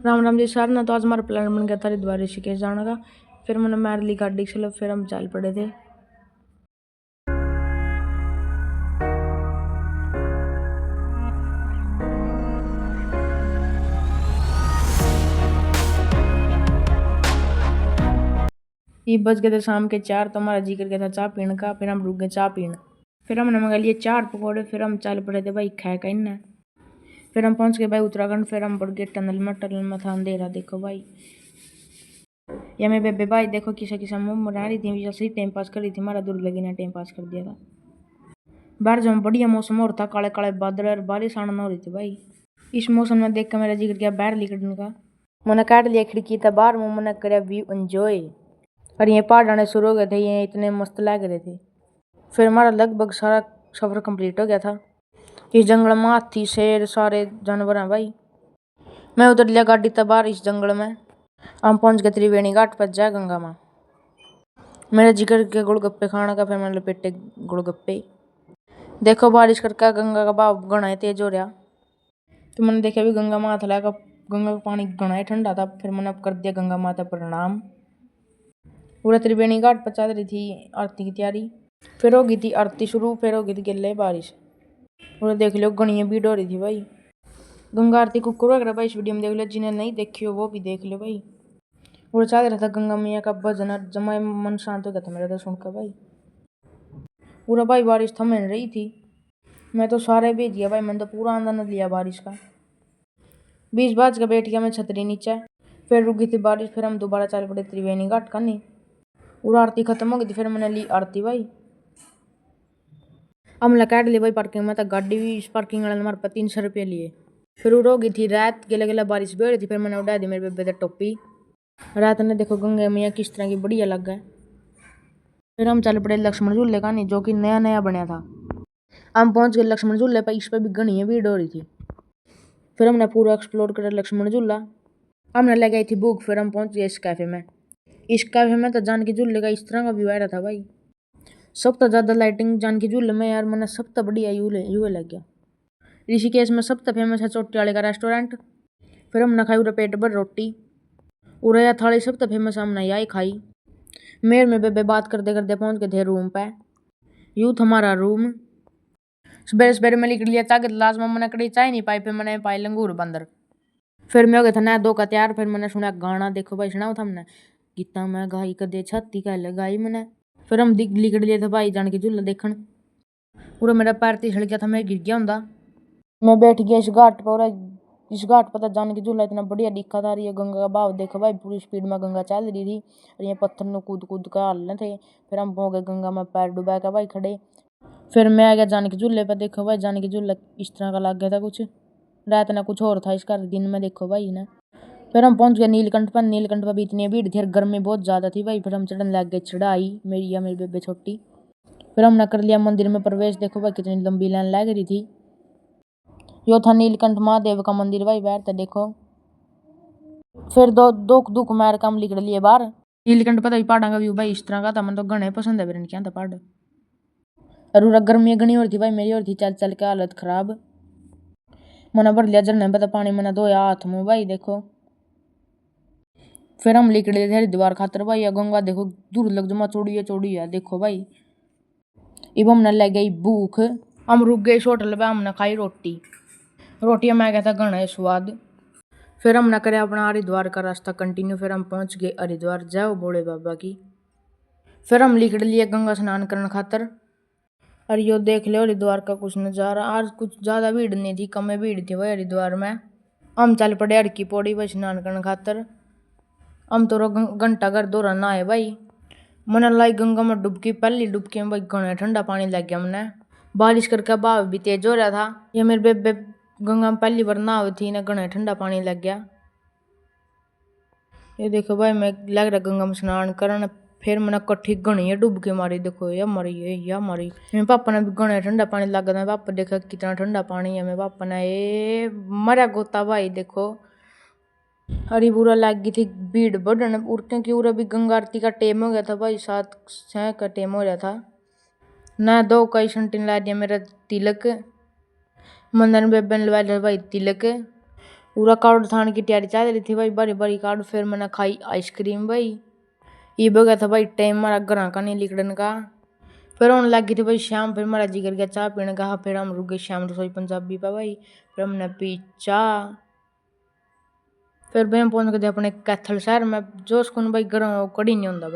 Ram Ram ji sir ना। तो आज हमारा प्लान बन गया था हरिद्वार ऋषिकेश जाने का। फिर मैंने मार ली गाड़ी, चलो फिर हम चल पड़े थे। ये बज गए थे शाम के 4, तो हमारा जी कर गया था चाय पीने का। फिर हम रुक गए चाय पीने। फिर हमने मंगा लिए 4 पकौड़े। फिर हम चल पड़े थे भाई खाए का इन्हें। फिर हम पहुंच गए भाई उत्तराखंड। फिर हम बढ़ गए टनल में था अंधेरा। देखो भाई ये मैं बेबे भाई देखो किसा किसा मुंह मरा रही थी, सही टाइम पास कर रही थी। हमारा दूर लगी ना टाइम पास कर दिया था। बाहर जब बढ़िया मौसम हो रहा था, काले काले बादल और बारिश आना हो रही थी भाई। इस मौसम में देख कर मेरा जी कर गया बाहर निकलने का। मैंने काट लिया खिड़की था बाहर, मुंह मैंने कर व्यू एंजॉय। और ये पहाड़ आने शुरू हो गए थे, ये इतने मस्त लग रहे थे। फिर हमारा लगभग सारा सफर कंप्लीट हो गया था। इस जंगल में हाथी शेर सारे जानवर हैं भाई। मैं उतर लिया गाड़ी था बाहर इस जंगल में। हम पहुंच गए त्रिवेणी घाट पर जय गंगा माँ। मेरा जिक्र के गोलगप्पे खाने का। फिर मैंने लपेटे गोलगप्पे। देखो बारिश करके गंगा का भाव घना तेज हो रहा। तो मैंने देखा भी गंगा माता लगा, गंगा का पानी घना ही ठंडा था। फिर मैंने कर दिया गंगा माता प्रणाम। पूरा त्रिवेणी घाट पर चल रही थी आरती की तैयारी। फिर हो गई थी आरती शुरू। फिर हो गई थी गिल्ले बारिश। पूरा देख लो घनी भीड़ हो रही थी भाई। गंगा आरती कुकर वगैरह भाई इस वीडियो में देख लो, जिन्हें नहीं देखी हो वो भी देख लो भाई। पूरा चल रहा था गंगा मैया का भजन। जमा मन शांत हो गया था मेरा तो सुनकर भाई। पूरा भाई बारिश थम रही थी। मैं तो सारे भेज गया भाई, मैंने तो पूरा आनंद लिया बारिश का। 20 बाज का बैठ गया मैं छतरी नीचे। फिर रुक गई थी बारिश। फिर हम दोबारा चल पड़े त्रिवेणी घाट का। नहीं पूरा आरती खत्म हो गई थी। फिर मैंने ली आरती भाई। हमने काट ली भाई पार्किंग में, तो गाड़ी भी इस पार्किंग वाले हमारे पर 300 रुपये लिए। फिर उड़ हो गई थी रात, गले गला बारिश भी हो रही थी। फिर मैंने उड़ा दी मेरे बेबे टोपी। रात ने देखो गंगा मैया किस तरह की बढ़िया लग गए। फिर हम चल पड़े लक्ष्मण झूले का, नहीं जो कि नया नया बना था। हम पहुंच गए लक्ष्मण झूले पर, इस पर भी घनी भीड़ हो रही थी। फिर हमने पूरा एक्सप्लोर कर लक्ष्मण झूला। हमने ले गई थी भूख। फिर हम पहुंच गए इस कैफे में। इस कैफे में तो जानकी झूले का इस तरह का व्यू आ रहा था भाई। सब तो ज्यादा लाइटिंग जानकी झूले में यार, मैंने सब तो बढ़िया यू लग गया। ऋषिकेश में सब तो फेमस है चोटी वाले का रेस्टोरेंट। फिर हमने खाई उरा पेट भर रोटी। उरा थाली सब तो फेमस है, हमने यही खाई। मेरे में बेबे बात करते करते पहुंच गए थे रूम पे। यूथ हमारा रूम। सवेरे सवेरे मैं लिख लिया चाय गिलास में, मैंने कड़ी चाय नहीं पाई। फिर मैंने पाई लंगूर बंदर। फिर मैं हो गया था ना 2 का तैयार। फिर मैंने सुना गाना, देखो भाई सुनाओ था हमने गीता में गाई कदे छाती का लगाई मैंने। फिर हम लिख लिए थे भाई जान के झूला देखन। पूरा मेरा पैर तिसल गया था, मैं गिर गया हूँ। मैं बैठ गया इस घाट पर। इस घाट पर जान के झूला इतना बढ़िया दिखा था। ये गंगा का भाव देखो भाई, पूरी स्पीड में गंगा चल रही थी। और ये पत्थर में कूद कूद कर हाल रहे थे। फिर हम हो गए गंगा में पैर डुबा के भाई खड़े। फिर मैं आ गया जान के झूले पर। देखो भाई जान के झूला इस तरह का लग गया था कुछ। रात ना कुछ और था इसका, दिन में देखो भाई ना। फिर हम पहुंच गए नीलकंठ पर। नीलकंठ पर भी इतनी भीड़ थी और गर्मी बहुत ज्यादा थी भाई। फिर हम चढ़ने लग गए चढ़ाई, मेरी या मेरी बेबे छोटी। फिर हमने कर लिया मंदिर में प्रवेश। देखो भाई कितनी लंबी लाइन लग रही थी। यो था नीलकंठ महादेव का मंदिर भाई बाहर था देखो। फिर दो दो दुख मार काम लिख लिए बाहर। नीलकंठ पता ही पहाड़ा का व्यू भाई इस तरह का था। मन तो घने पसंद है मेरे क्या था पहाड़। और गर्मी घनी हो रही थी भाई मेरी, और थी चल चल के हालत खराब। मैंने भर लिया झरने पता पानी, मैंने धोया हाथ मुंह भाई देखो। फिर हम निकले थे हरिद्वार खातर भाई। गंगा देखो दूर लग जमा चौड़ी है देखो भाई। इब हमने लग गई भूख। हम रुक गए इस होटल पे, हमने खाई रोटी। रोटियां मैं गया था घना स्वाद। फिर हमने करे अपना हरिद्वार का रास्ता कंटिन्यू। फिर हम पहुंच गए हरिद्वार, जाओ भोले बाबा की। फिर हम निकल लिए गंगा स्नान करने खातर। और यो देख लो हरिद्वार का कुछ नजारा। आज कुछ ज्यादा भीड़ नहीं थी, कम भीड़ थी भाई हरिद्वार में। हम चल पड़े हर की पौड़ी पर स्नान करने खातर। हम तो घंटा घर दौरा ना है भाई। मैंने लाई गंगा में डुबकी, पहली डुबकी में भाई घना ठंडा पानी लग गया मैंने। बारिश करके भाव भी तेज हो रहा था। ये मेरे बेबे गंगा में पहली बार ना हुई थी ना, घना ठंडा पानी लग गया। ये देखो भाई मैं लग रहा गंगा में स्नान करने। फिर मैंने कट्ठी घनी है डुबकी मारी। देखो ये मरी है या मरी। मेरे पापा ने भी घना ठंडा पानी लग गया। पापा देखा कितना ठंडा पानी है। मेरे पापा ने ये मरा गोता भाई देखो। हरी बुरा लग गई थी भीड़ बढ़ने और, क्योंकि उरा भी गंगा आरती का टेम हो गया था भाई। 7 का टेम हो रहा था ना। 2 का संटिन ला दिया मेरा तिलक। मंदन बेबे ने लगा दिया भाई तिलक। पूरा कार्ड थाने की तैयारी चल रही थी भाई, बारी बारी कार्ड। फिर मैंने खाई आइसक्रीम भाई। ये बगा था भाई टाइम हमारा घर का नहीं लिखड़न का। फिर होने लगी थी भाई शाम। फिर हमारा जी कर गया चाय पीने का। फिर हम रुक गए शाम रसोई पंजाबी पे भाई। फिर हमने पी चाह। फिर भाई हम पहुंच गए थे अपने कैथल शहर में। जो सुकून भाई गर्म कड़ी नहीं होता भाई।